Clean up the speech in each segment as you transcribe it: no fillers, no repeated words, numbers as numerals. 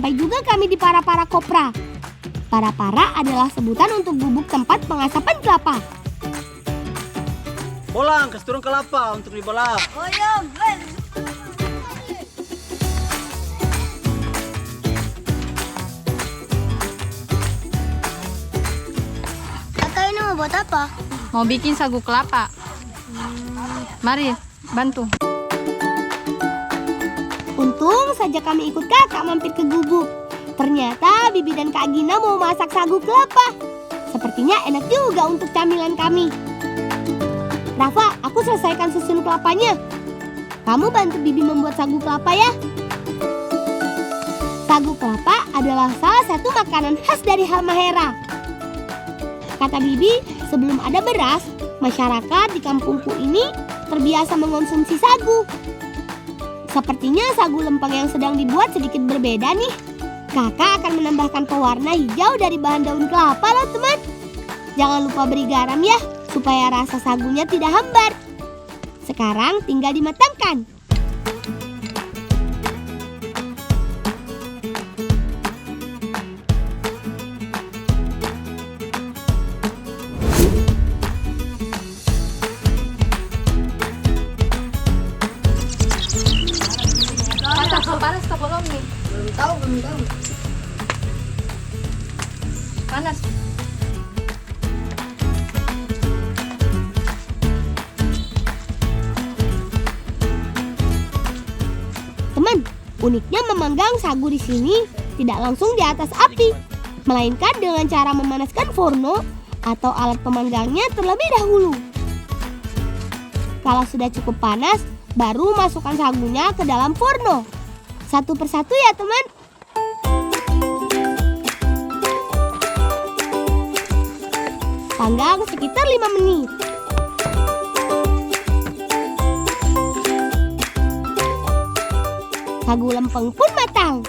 Sampai juga kami di Para-Para Kopra. Para-para adalah sebutan untuk gubuk tempat pengasapan kelapa. Bolang, kasih turun kelapa untuk dibelah. Oh iya, Kakak ini mau buat apa? Mau bikin sagu kelapa. Mari, bantu. Untung saja kami ikut kakak mampir ke gubuk. Ternyata Bibi dan Kak Gina mau masak sagu kelapa. Sepertinya enak juga untuk camilan kami. Rafa, aku selesaikan susun kelapanya. Kamu bantu Bibi membuat sagu kelapa ya. Sagu kelapa adalah salah satu makanan khas dari Halmahera. Kata Bibi, sebelum ada beras, masyarakat di kampungku ini terbiasa mengonsumsi sagu. Sepertinya sagu lempeng yang sedang dibuat sedikit berbeda nih. Kakak akan menambahkan pewarna hijau dari bahan daun kelapa loh teman. Jangan lupa beri garam ya, supaya rasa sagunya tidak hambar. Sekarang tinggal dimatangkan. Panas tak belum nih? belum tahu. Panas. Teman, uniknya memanggang sagu di sini tidak langsung di atas api, melainkan dengan cara memanaskan forno atau alat pemanggangnya terlebih dahulu. Kalau sudah cukup panas, baru masukkan sagunya ke dalam forno. Satu persatu ya teman. Panggang sekitar 5 menit. Sagu lempeng pun matang.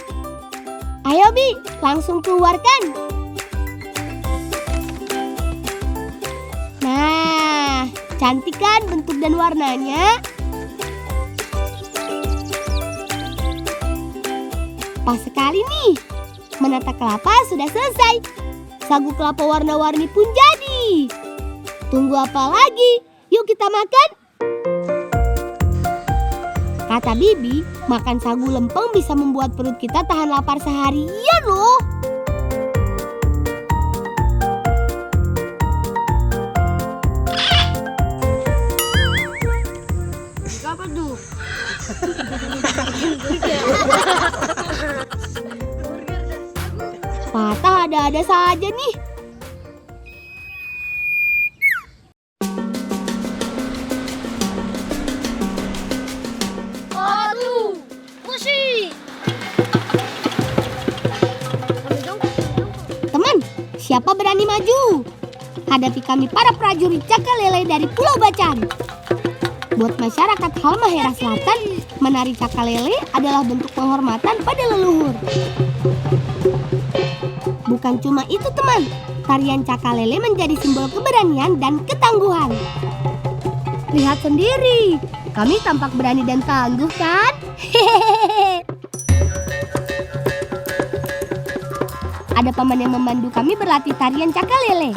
Ayo Bi, langsung keluarkan. Nah, cantik kan bentuk dan warnanya? Pas sekali nih, menata kelapa sudah selesai. Sagu kelapa warna-warni pun jadi. Tunggu apa lagi? Yuk kita makan. Kata Bibi, makan sagu lempeng bisa membuat perut kita tahan lapar seharian loh. Apa tuh? Patah ada-ada saja nih. Aduh, pusing. Teman, siapa berani maju? Hadapi kami para prajurit Cakalele dari Pulau Bacan. Buat masyarakat Halmahera Selatan, menari Cakalele adalah bentuk penghormatan pada leluhur. Bukan cuma itu teman, tarian Cakalele menjadi simbol keberanian dan ketangguhan. Lihat sendiri, kami tampak berani dan tangguh kan? Hehehe. Ada paman yang membantu kami berlatih tarian Cakalele.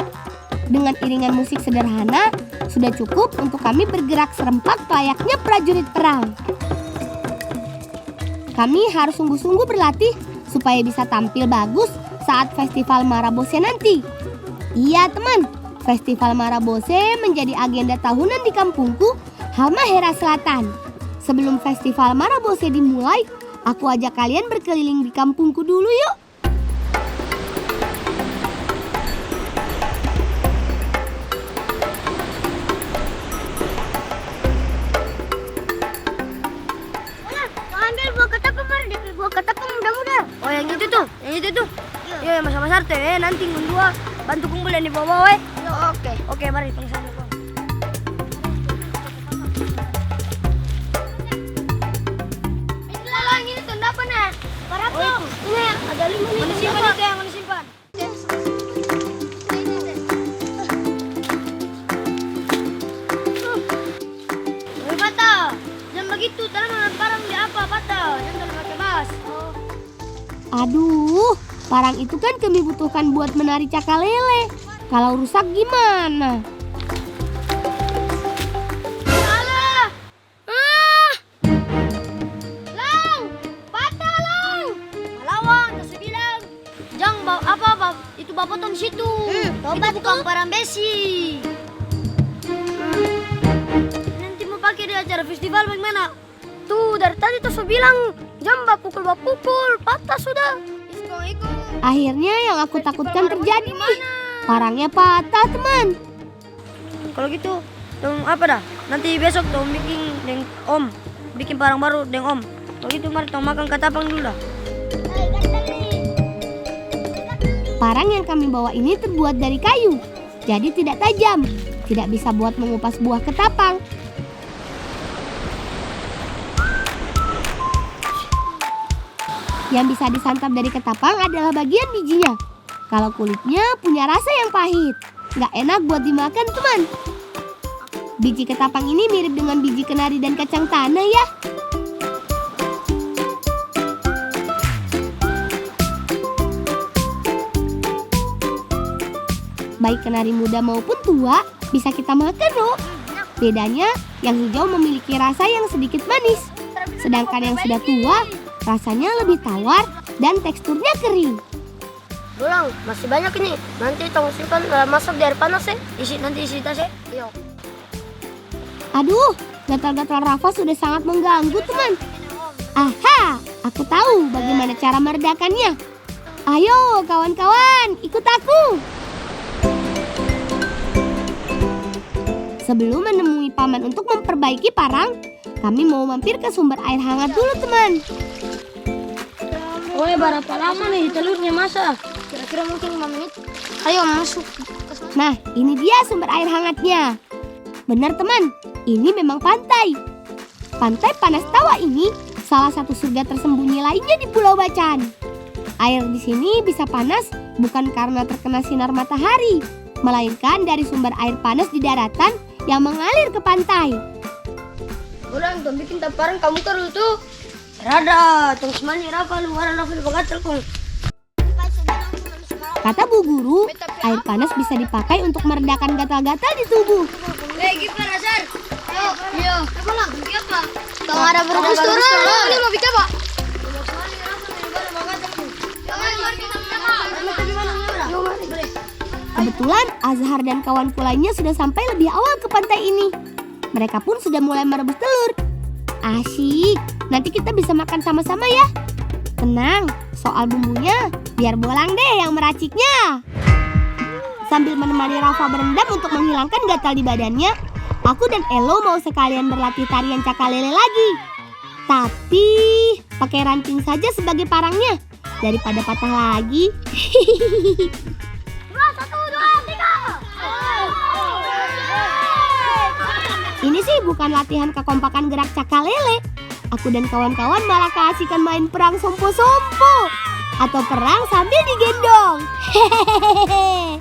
Dengan iringan musik sederhana, sudah cukup untuk kami bergerak serempak layaknya prajurit perang. Kami harus sungguh-sungguh berlatih supaya bisa tampil bagus saat Festival Marabose nanti. Iya teman, Festival Marabose menjadi agenda tahunan di kampungku, Halmahera Selatan. Sebelum Festival Marabose dimulai, aku ajak kalian berkeliling di kampungku dulu yuk. Ambil buah ketapang, Mar. Buah ketapang mudah-mudah. Oh yang itu tuh. Iya, mas-mas teh nanti ngundua bantu kumpul yang di bawah Oke. Oke, mari tunggu sana. Kalau yang ini tuh apa nih? Berapa? Oh, Ini ada 5 nih. Mana simpan itu yang mana simpan? Woi Pata, jangan begitu, tanam barang di apa Pata? Jangan pakai bas. Aduh, parang itu kan kami butuhkan buat menari cakalele. Kalau rusak gimana? Jangan bawa apa-apa, itu bapak potong situ. Itu bukan parang besi. Nanti mau pakai di acara festival bagaimana? Tuh dari tadi tuh saya bilang jangan pukul, patah sudah. Akhirnya yang aku takutkan terjadi nih. Parangnya patah, teman. Kalau gitu, dong apa dah? Nanti besok dong bikin deng om, bikin parang baru deng om. Kalau gitu mari dong makan katapang dulu dah. Parang yang kami bawa ini terbuat dari kayu, jadi tidak tajam, tidak bisa buat mengupas buah ketapang. Yang bisa disantap dari ketapang adalah bagian bijinya. Kalau kulitnya punya rasa yang pahit, nggak enak buat dimakan, teman. Biji ketapang ini mirip dengan biji kenari dan kacang tanah ya. Baik kenari muda maupun tua bisa kita makan loh. Bedanya yang hijau memiliki rasa yang sedikit manis, sedangkan yang sudah tua rasanya lebih tawar dan teksturnya kering. Pulang, masih banyak ini. Nanti tong simpan masak di air panas ya. Nanti isi tas ya. Iya. Aduh, gatal-gatal Rafa sudah sangat mengganggu, teman. Aha, aku tahu bagaimana cara meredakannya. Ayo kawan-kawan, ikut aku. Sebelum menemui paman untuk memperbaiki parang, kami mau mampir ke sumber air hangat dulu, teman. Oh, berapa lama nih telurnya masak? Kira-kira mungkin 5 menit. Ayo masuk. Nah, ini dia sumber air hangatnya. Benar, teman, ini memang pantai. Pantai Panas Tawa ini salah satu surga tersembunyi lainnya di Pulau Bacan. Air di sini bisa panas bukan karena terkena sinar matahari, melainkan dari sumber air panas di daratan yang mengalir ke pantai. Orang tuh bikin taparan kamu terus tuh. Rada, tong semani Rafa luaran Rafa di bagatel kong. Kata Bu Guru, air panas bisa dipakai untuk meredakan gatal-gatal di tubuh. Gimana Sar? Yo. Apa lah? Apa? Tong ada berebus turun. Ini mau bicara, Pak. Kebetulan Azhar dan kawanku lainnya sudah sampai lebih awal ke pantai ini. Mereka pun sudah mulai merebus telur. Asyik, nanti kita bisa makan sama-sama ya. Tenang, soal bumbunya biar Bolang deh yang meraciknya. Sambil menemani Rafa berendam untuk menghilangkan gatal di badannya, aku dan Elo mau sekalian berlatih tarian cakalele lagi. Tapi pakai ranting saja sebagai parangnya, daripada patah lagi. Ini sih bukan latihan kekompakan gerak cakalele. Aku dan kawan-kawan malah keasikan main perang sompo-sompo atau perang sambil digendong. Hehehe.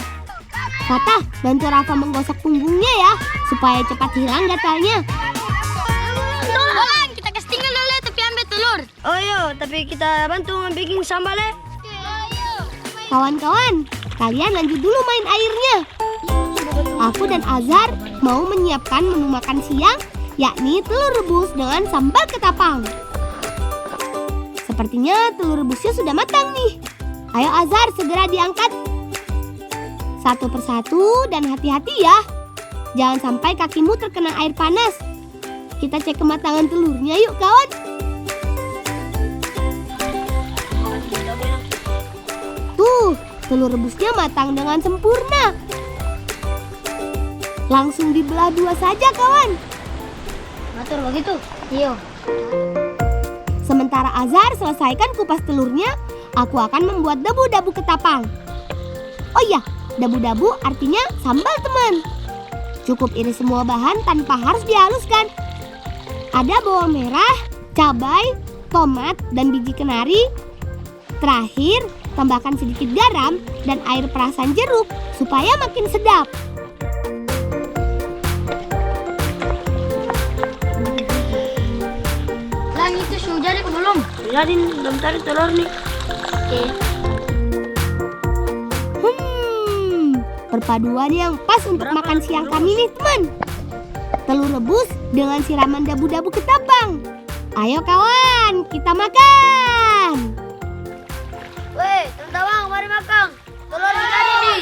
Fatah, bantu Rafa menggosok punggungnya ya, supaya cepat hilang gatalnya. Bolang, kita kasih tinggal dulu tapi ambil telur. Oh iya, tapi kita bantu bikin sambal ya. Kawan-kawan, kalian lanjut dulu main airnya. Aku dan Azhar mau menyiapkan menu makan siang, yakni telur rebus dengan sambal ketapang. Sepertinya telur rebusnya sudah matang nih. Ayo Azhar, segera diangkat. Satu persatu dan hati-hati ya. Jangan sampai kakimu terkena air panas. Kita cek kematangan telurnya yuk kawan. Tuh, telur rebusnya matang dengan sempurna. Langsung dibelah dua saja kawan. Ngatur begitu? Iya. Sementara Azhar selesaikan kupas telurnya, aku akan membuat dabu-dabu ketapang. Oh iya, dabu-dabu artinya sambal teman. Cukup iris semua bahan tanpa harus dihaluskan. Ada bawang merah, cabai, tomat, dan biji kenari. Terakhir, tambahkan sedikit garam dan air perasan jeruk supaya makin sedap. Lang itu sudah jadi belum? Jadi belum tarik telur nih. Oke. Perpaduan yang pas untuk makan siang kami nih teman. Telur rebus dengan siraman dabu-dabu ketapang. Ayo kawan, kita makan. Weh, teman-teman, mari makan. Telur tadi nih.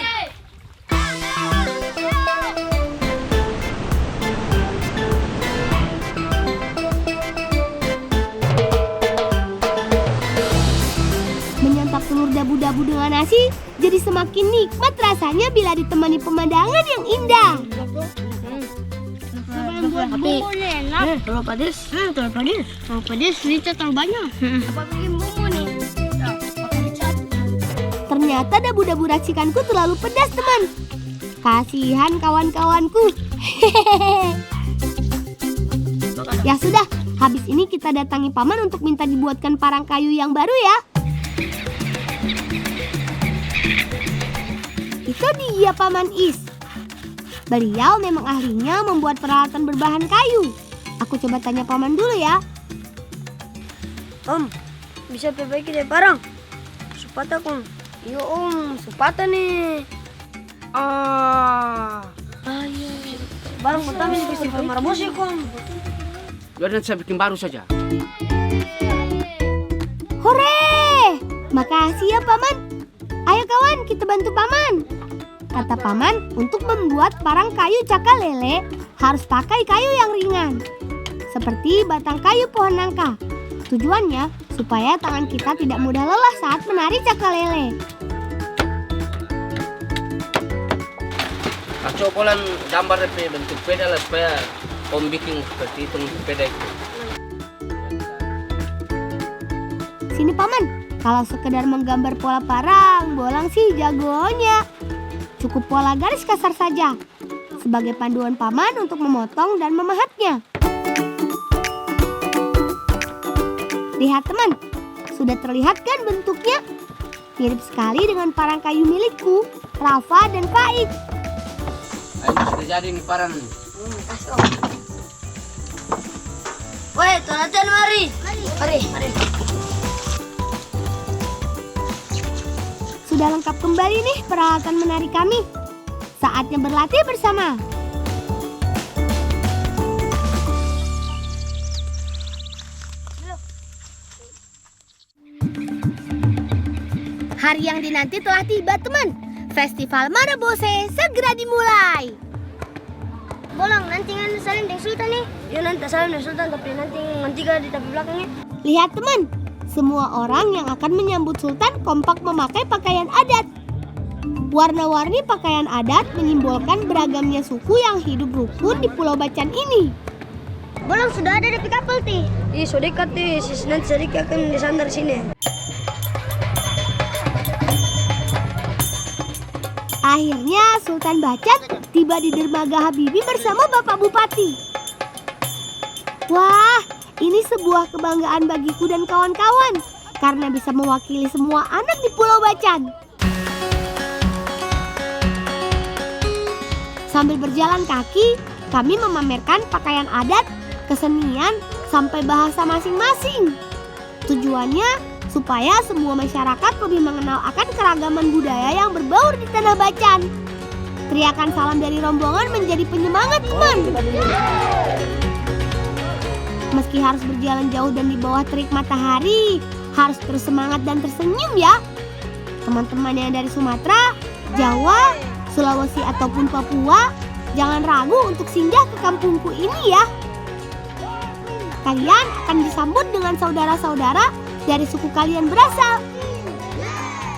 Menyantap telur dabu-dabu dengan nasi jadi semakin nikmat rasanya bila ditemani pemandangan yang indah. Bumbu nih enak. Telur padis. Telur padis. Telur padis, rica terlalu banyak. Apa bikin bumbu nih? Ternyata dabu-dabu racikanku terlalu pedas teman. Kasihan kawan-kawanku. Ya sudah, habis ini kita datangi paman untuk minta dibuatkan parang kayu yang baru ya. Itu dia Paman Is. Beliau memang ahlinya membuat peralatan berbahan kayu. Aku coba tanya paman dulu ya. Om, bisa perbaiki deh parang. Supata kong. Iya om, supata nih. Ayo. Barang pertama di festival Marabos ya kong. Biar nanti saya bikin baru saja. Hore! Makasih ya paman. Ayo kawan, kita bantu paman. Kata paman, untuk membuat parang kayu cakal lele harus pakai kayu yang ringan, seperti batang kayu pohon nangka. Tujuannya supaya tangan kita tidak mudah lelah saat menari cakal lele. Cokolan gambar bentuk peda lah supaya om bikin seperti itu untuk peda itu. Sini paman, kalau sekedar menggambar pola parang, Bolang sih jagonya. Cukup pola garis kasar saja, sebagai panduan paman untuk memotong dan memahatnya. Lihat teman, sudah terlihat kan bentuknya? Mirip sekali dengan parang kayu milikku, Rafa dan Faik. Ayo sudah jadi nih parang. Kasih om. Weh, tonton mari. Mari. Sudah lengkap kembali nih peralatan menari kami. Saatnya berlatih bersama. Hari yang dinanti telah tiba teman. Festival Marabose segera dimulai. Bolang, nanti kan salim dengan Sultan nih. Iya nanti salam dengan Sultan, tapi nanti gak di tapi belakangnya. Lihat teman, semua orang yang akan menyambut Sultan kompak memakai pakaian adat. Warna-warni pakaian adat menyimbolkan beragamnya suku yang hidup rukun di Pulau Bacan ini. Bolang sudah ada di kapal ti. Ih, so dekat nih, nanti sedikit akan disandar sini. Akhirnya Sultan Bacan tiba di dermaga Habibie bersama Bapak Bupati. Wah, ini sebuah kebanggaan bagiku dan kawan-kawan karena bisa mewakili semua anak di Pulau Bacan. Sambil berjalan kaki, kami memamerkan pakaian adat, kesenian, sampai bahasa masing-masing. Tujuannya supaya semua masyarakat lebih mengenal akan keragaman budaya yang berbaur di Tanah Bacan. Teriakan salam dari rombongan menjadi penyemangat teman. Meski harus berjalan jauh dan di bawah terik matahari, harus terus semangat dan tersenyum ya. Teman-teman yang dari Sumatera, Jawa, Sulawesi ataupun Papua, jangan ragu untuk singgah ke kampungku ini ya. Kalian akan disambut dengan saudara-saudara dari suku kalian berasal.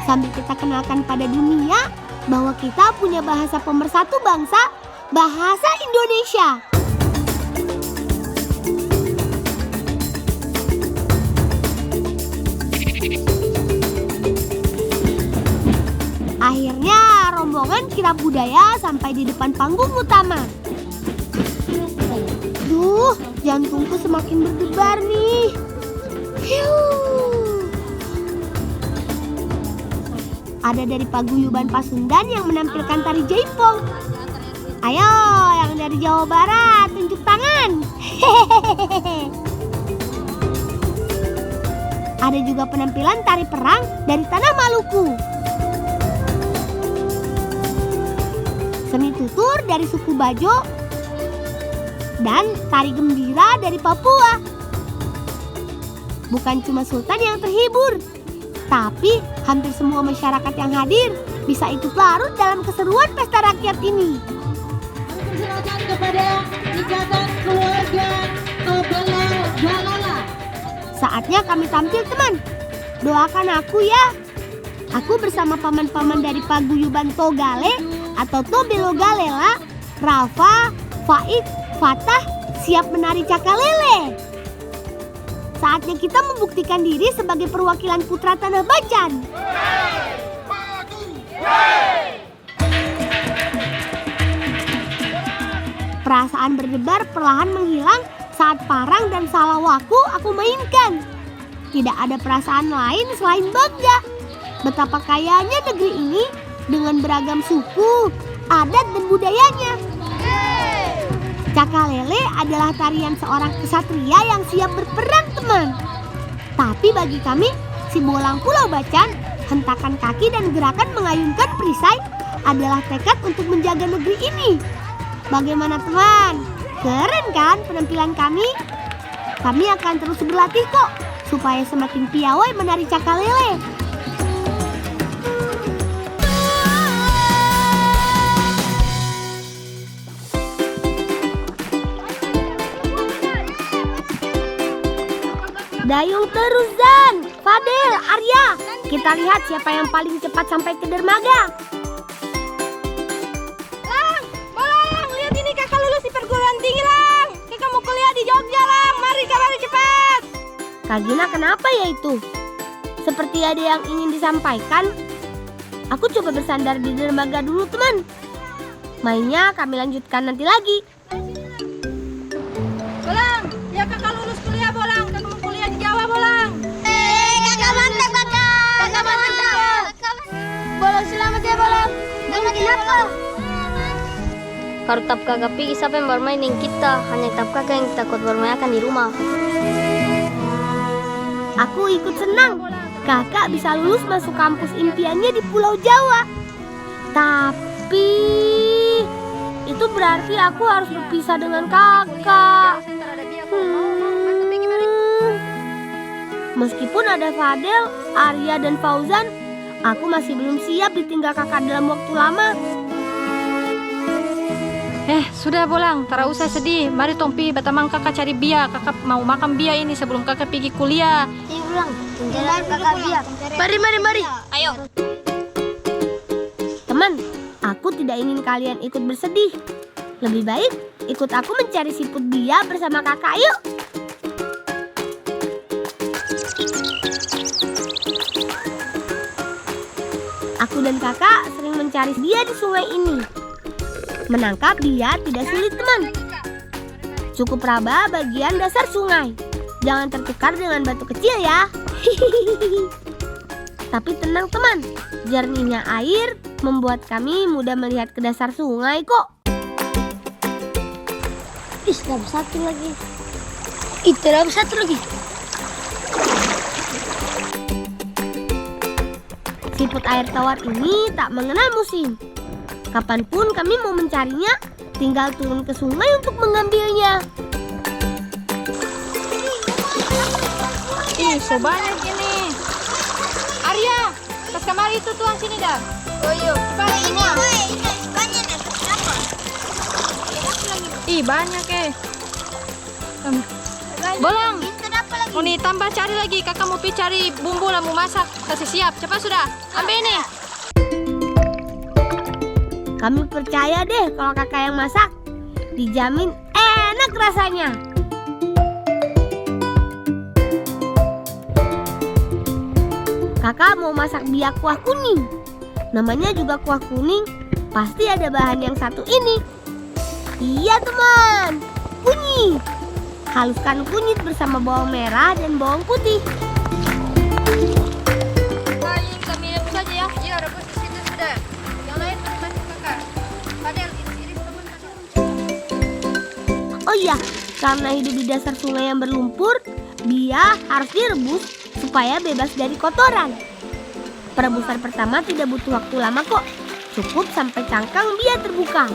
Sambil kita kenalkan pada dunia bahwa kita punya bahasa pemersatu bangsa, bahasa Indonesia. Akhirnya rombongan kirap budaya sampai di depan panggung utama. Duh, jantungku semakin berdebar nih. Ada dari paguyuban Pasundan yang menampilkan tari jaipong. Ayo, yang dari Jawa Barat tunjuk tangan. Ada juga penampilan tari perang dari tanah Maluku. Seni tutur dari suku Bajo dan tari gembira dari Papua. Bukan cuma Sultan yang terhibur, tapi hampir semua masyarakat yang hadir bisa ikut larut dalam keseruan pesta rakyat ini. Silakan kepada Ikatan Keluarga Balala. Saatnya kami tampil, teman. Doakan aku ya. Aku bersama paman-paman dari paguyuban Togale atau Tobelo Galela, Rafa, Faik, Fatah siap menari cakalele. Saatnya kita membuktikan diri sebagai perwakilan putra tanah Bacan. Perasaan berdebar perlahan menghilang saat parang dan salawaku aku mainkan. Tidak ada perasaan lain selain bangga. Betapa kayanya negeri ini dengan beragam suku, adat dan budayanya. Cakalele adalah tarian seorang kesatria yang siap berperang, teman. Tapi bagi kami, si Bolang Pulau Bacan, hentakan kaki dan gerakan mengayunkan perisai adalah tekad untuk menjaga negeri ini. Bagaimana, teman? Keren kan penampilan kami? Kami akan terus berlatih kok, supaya semakin piawai menari cakalele. Dayung terus, Zan, Fadel, Arya. Kita lihat siapa yang paling cepat sampai ke dermaga. Lang, Bolang, lihat ini kakak lulus di perguruan tinggi, Lang. Kakak mau kuliah di Jogja, Lang. Mari cepat. Kak Gina, kenapa ya itu? Seperti ada yang ingin disampaikan. Aku coba bersandar di dermaga dulu, teman. Mainnya kami lanjutkan nanti lagi. Bolang, ya kakak lulus kuliah, Bolang. Kakak mau kuliah di Jawa, Bolang. Kakak mantap, kakak. Kakak mantap. Bolang selamat ya Bolang. Bolang kenapa? Kalau tap kakak pergi siapa yang bermain dengan kita? Hanya tap kakak yang takut bermain di rumah. Aku ikut senang. Kakak bisa lulus masuk kampus impiannya di Pulau Jawa. Tapi itu berarti aku harus berpisah dengan kakak. Meskipun ada Fadel, Arya dan Fauzan, aku masih belum siap ditinggal kakak dalam waktu lama. Sudah Bolang, tak usah sedih. Mari Tompi batamang kakak cari bia. Kakak mau makan bia ini sebelum kakak pergi kuliah. Iya Bolang, jalan kakak biar. Mari. Ayo. Teman, aku tidak ingin kalian ikut bersedih. Lebih baik ikut aku mencari siput bia bersama kakak, yuk. Aku dan kakak sering mencari bia di sungai ini. Menangkap bia tidak sulit, teman. Cukup raba bagian dasar sungai. Jangan tertukar dengan batu kecil ya. Tapi tenang, teman. Jernihnya air membuat kami mudah melihat ke dasar sungai kok. Dapat satu lagi. Itu dapat satu lagi. Siput air tawar ini tak mengenal musim. Kapanpun kami mau mencarinya, tinggal turun ke sungai untuk mengambilnya. Ih, so banyak ini. Arya, tas kamar itu tuang sini dah. Oh iya. Ih, banyak Bolang, mau nih tambah cari lagi. Kakak mau pergi cari bumbu lah, mau masak. Kasih siap, cepat sudah. Ambil ini. Kami percaya deh kalau kakak yang masak. Dijamin enak rasanya. Kakak mau masak bia kuah kuning. Namanya juga kuah kuning. Pasti ada bahan yang satu ini. Iya teman, kunyit. Haluskan kunyit bersama bawang merah dan bawang putih. Baik, kami rebus saja ya. Iya, rebus di situ sudah. Yang lain masih kakak. Fadel, iris teman kakak. Oh iya, karena hidup di dasar sungai yang berlumpur, bia harus direbus supaya bebas dari kotoran. Perebusan pertama tidak butuh waktu lama kok. Cukup sampai cangkang biar terbuka.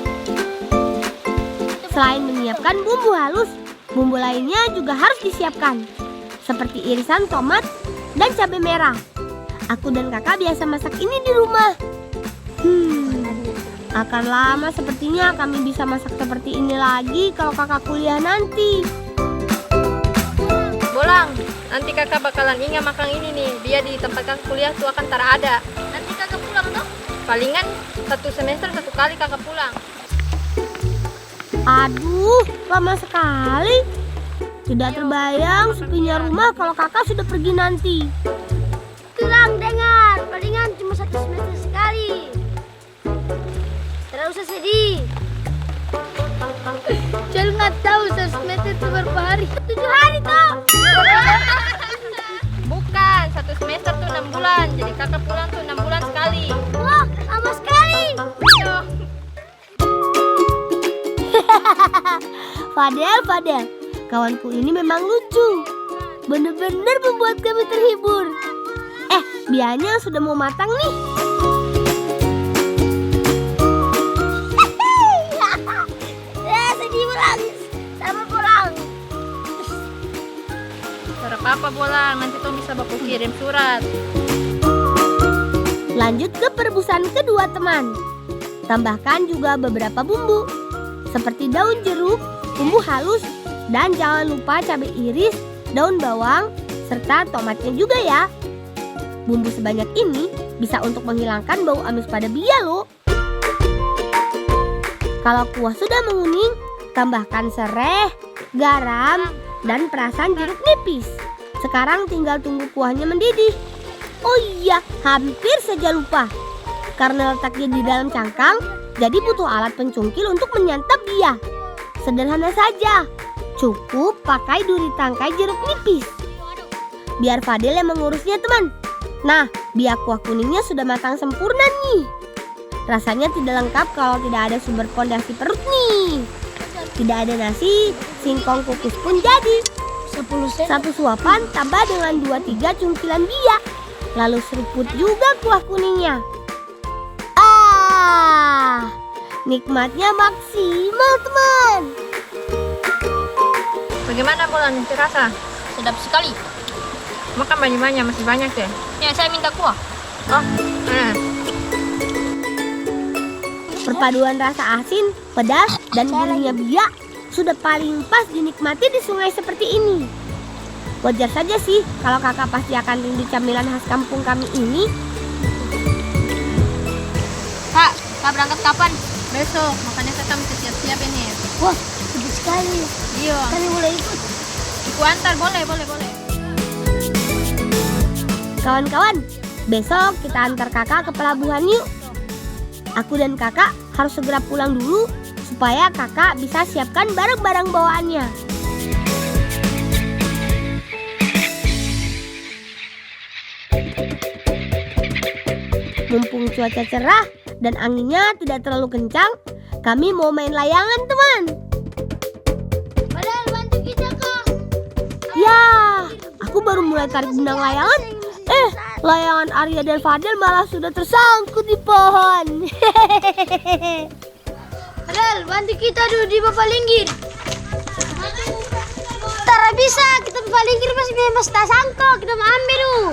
Selain menyiapkan bumbu halus, bumbu lainnya juga harus disiapkan. Seperti irisan tomat dan cabai merah. Aku dan kakak biasa masak ini di rumah. Akan lama sepertinya kami bisa masak seperti ini lagi kalau kakak kuliah nanti. Bolang, nanti kakak bakalan ingat makan ini nih. Biar di tempat kakak kuliah tuh akan ada. Nanti kakak pulang toh? Palingan 1 semester 1 kali kakak pulang. Aduh, lama sekali. Tidak terbayang sepinya rumah kalau kakak sudah pergi nanti. Tulang dengar, palingan cuma 1 semester sekali. Tidak usah sedih. Jangan nggak tahu 1 semester itu berapa hari? 7 hari toh. Bukan, 1 semester tuh 6 bulan. Jadi kakak pulang tuh 6 bulan sekali. Wah, lama sekali. Yo. Fadel, kawanku ini memang lucu. Benar-benar membuat kami terhibur. Bianya sudah mau matang nih. Sedih pulang. Sama pulang. Suara papa Bolang, nanti tuh bisa baku kirim surat. Lanjut ke perebusan kedua teman. Tambahkan juga beberapa bumbu seperti daun jeruk, bumbu halus, dan jangan lupa cabai iris, daun bawang, serta tomatnya juga ya. Bumbu sebanyak ini bisa untuk menghilangkan bau amis pada bia loh. Kalau kuah sudah menguning, tambahkan serai, garam, dan perasan jeruk nipis. Sekarang tinggal tunggu kuahnya mendidih. Oh iya, hampir saja lupa. Karena letaknya di dalam cangkang, jadi butuh alat pencungkil untuk menyantap bia. Sederhana saja, cukup pakai duri tangkai jeruk nipis. Biar Fadel yang mengurusnya teman. Nah, bia kuah kuningnya sudah matang sempurna nih. Rasanya tidak lengkap kalau tidak ada sumber pondasi perut nih. Tidak ada nasi, singkong kukus pun jadi. 1 suapan tambah dengan 2-3 cungkilan bia. Lalu seruput juga kuah kuningnya. Nikmatnya maksimal teman. Bagaimana Bolang, rasa? Sedap sekali. Makan banyak-banyak, masih banyak deh. Ya, saya minta kuah. Perpaduan rasa asin, pedas, dan gurihnya bia sudah paling pas dinikmati di sungai seperti ini. Wajar saja sih kalau kakak pasti akan rindu camilan khas kampung kami ini. Kak berangkat kapan? Besok, makanya kita mesti siap-siap ini. Wah, bagus sekali. Iya. Kami boleh ikut. Aku antar, boleh. Kawan-kawan, besok kita antar kakak ke pelabuhan yuk. Aku dan kakak harus segera pulang dulu supaya kakak bisa siapkan barang-barang bawaannya. Mumpung cuaca cerah dan anginnya tidak terlalu kencang, kami mau main layangan teman. Padahal bantu kita kak. Ya, aku baru mulai tarik benang layangan. Layangan Arya dan Fadel malah sudah tersangkut di pohon. Padahal bantu kita dulu di Bapak Linggir. Tara bisa, kita Bapak Linggir masih tak sangka, kita mau ambil dulu.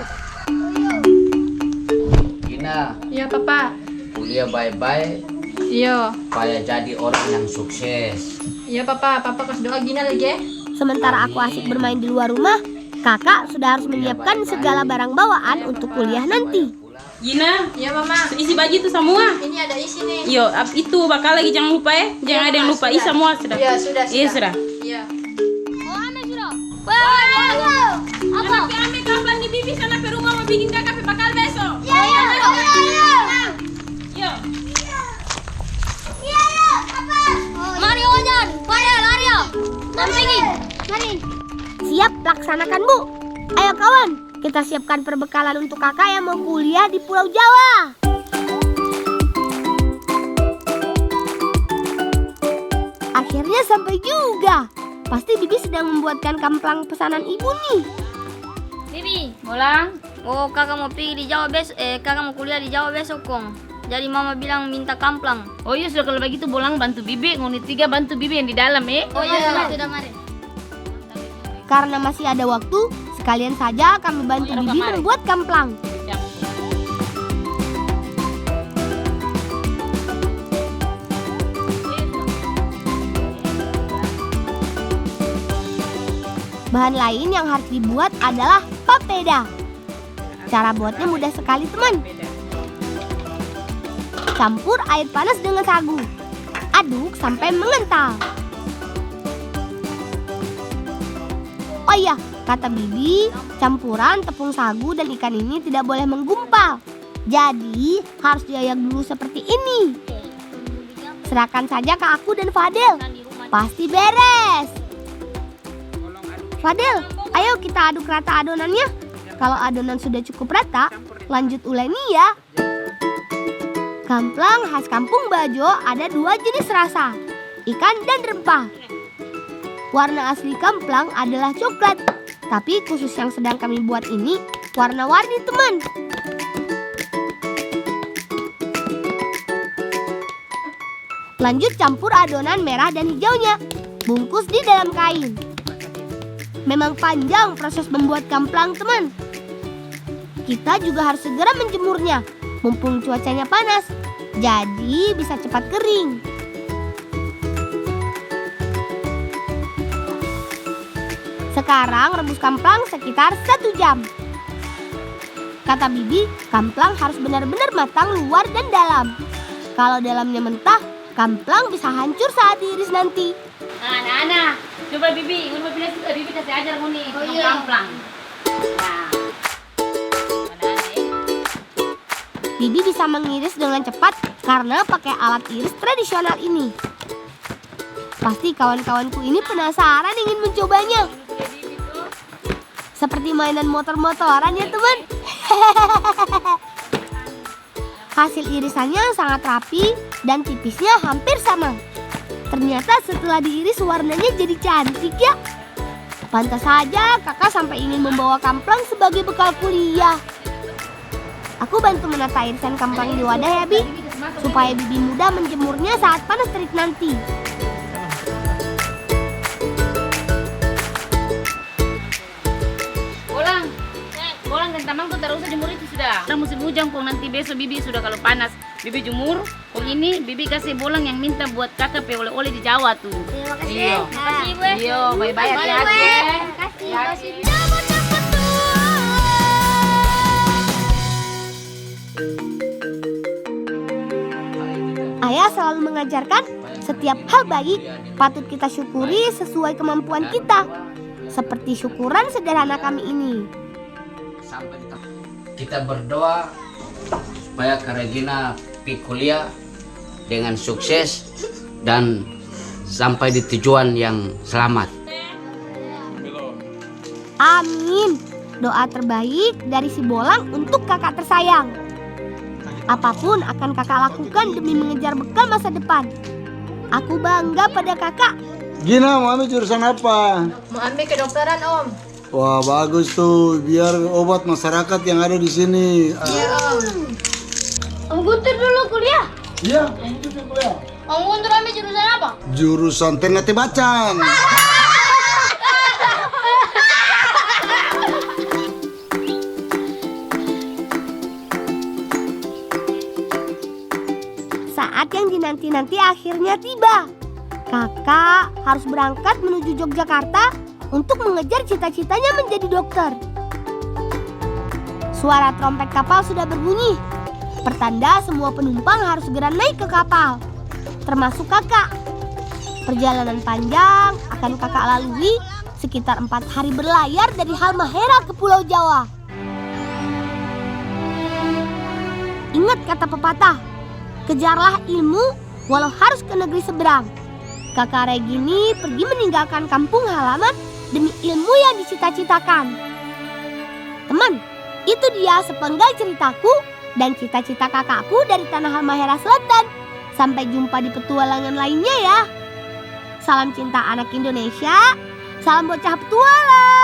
Gina, Iya papa. kuliah baik-baik Iya. supaya jadi orang yang sukses. Iya papa kasih doa Gina lagi ya. Sementara aku asik bermain di luar rumah, kakak sudah harus menyiapkan segala barang bawaan untuk kuliah nanti. Gina, Iya mama. isi baju itu semua. Ini ada isi nih. Yo, itu bakal lagi jangan lupa ya. Jangan ada yang lupa. Isi semua sudah. Iya sudah. Iya sudah. Iya. Tapi ambil kapan di bibi sana ke rumah mau bikin kakak bakal besok. Iya. Yo. Mari Ojan, Padel, Arya, dampingin. Mari. Siap, laksanakan Bu. Ayo kawan, kita siapkan perbekalan untuk kakak yang mau kuliah di Pulau Jawa. Akhirnya sampai juga. Pasti Bibi sedang membuatkan kamplang pesanan ibu nih. Bibi, Ulang. Oh, kakak mau pergi di Jawa kakak mau kuliah di Jawa besok kong. Jadi mama bilang minta kamplang. Oh iya sudah kalau begitu Bolang bantu bibi, ngoni 3 bantu bibi yang di dalam Oh iya, sudah mari. Karena masih ada waktu, sekalian saja kami bantu Bibi membuat kamplang. Bahan lain yang harus dibuat adalah papeda. Cara buatnya mudah sekali, teman. Campur air panas dengan sagu. Aduk sampai mengental. Oh iya, kata Bibi, campuran tepung sagu dan ikan ini tidak boleh menggumpal. Jadi, harus diayak dulu seperti ini. Serahkan saja ke aku dan Fadel. Pasti beres. Fadel, ayo kita aduk rata adonannya. Kalau adonan sudah cukup rata, lanjut uleni ya. Kamplang khas Kampung Bajo ada 2 jenis rasa, ikan dan rempah. Warna asli kamplang adalah coklat, tapi khusus yang sedang kami buat ini warna-warni, teman. Lanjut campur adonan merah dan hijaunya, bungkus di dalam kain. Memang panjang proses membuat kamplang, teman. Kita juga harus segera menjemurnya, mumpung cuacanya panas, jadi bisa cepat kering. Sekarang rebus kamplang sekitar 1 jam. Kata Bibi, kamplang harus benar-benar matang luar dan dalam. Kalau dalamnya mentah, kamplang bisa hancur saat diiris nanti. Nah, coba Bibi, Bibi kasih ajar ngoni kamplang. Nah. Bibi bisa mengiris dengan cepat karena pakai alat iris tradisional ini. Pasti kawan-kawanku ini penasaran ingin mencobanya. Seperti mainan motor-motoran ya, teman. Hasil irisannya sangat rapi dan tipisnya hampir sama. Ternyata setelah diiris warnanya jadi cantik ya. Pantas saja kakak sampai ingin membawa kamplang sebagai bekal kuliah. Aku bantu menata irisan kamplang di wadah ya, Bi, supaya Bibi mudah menjemurnya saat panas terik nanti. Bolang dan tamang tuh terus jemur itu sudah. Udah musim hujan kok, nanti besok Bibi sudah kalau panas Bibi jemur. Kok ini Bibi kasih Bolang yang minta buat kakak oleh-oleh di Jawa tuh. Terima kasih. Iya. Terima kasih, Ibu. Iya, bye-bye hati-hati. Terima kasih. Ayah selalu mengajarkan setiap hal baik patut kita syukuri sesuai kemampuan kita. Seperti syukuran sederhana kami ini. Kita berdoa supaya Kak Regina pergi kuliah dengan sukses dan sampai di tujuan yang selamat. Amin. Doa terbaik dari si Bolang untuk kakak tersayang. Apapun akan kakak lakukan demi mengejar bekal masa depan. Aku bangga pada kakak. Gina, mau ambil jurusan apa? Mau ambil kedokteran, Om. Wah, bagus tuh. Biar obat masyarakat yang ada di sini. Om Guntur dulu kuliah. Iya, itu kuliah. Om Guntur ambil jurusan apa? Jurusan teknik bacaan. Saat yang dinanti-nanti akhirnya tiba. Kakak harus berangkat menuju Yogyakarta untuk mengejar cita-citanya menjadi dokter. Suara trompet kapal sudah berbunyi. Pertanda semua penumpang harus segera naik ke kapal, termasuk kakak. Perjalanan panjang akan kakak lalui sekitar 4 hari berlayar dari Halmahera ke Pulau Jawa. Ingat kata pepatah, kejarlah ilmu walau harus ke negeri seberang. Kakak Regini pergi meninggalkan kampung halaman demi ilmu yang dicita-citakan. Teman, itu dia sepenggal ceritaku dan cita-cita kakakku dari tanah Halmahera Selatan. Sampai jumpa di petualangan lainnya ya. Salam cinta anak Indonesia, salam bocah petualang.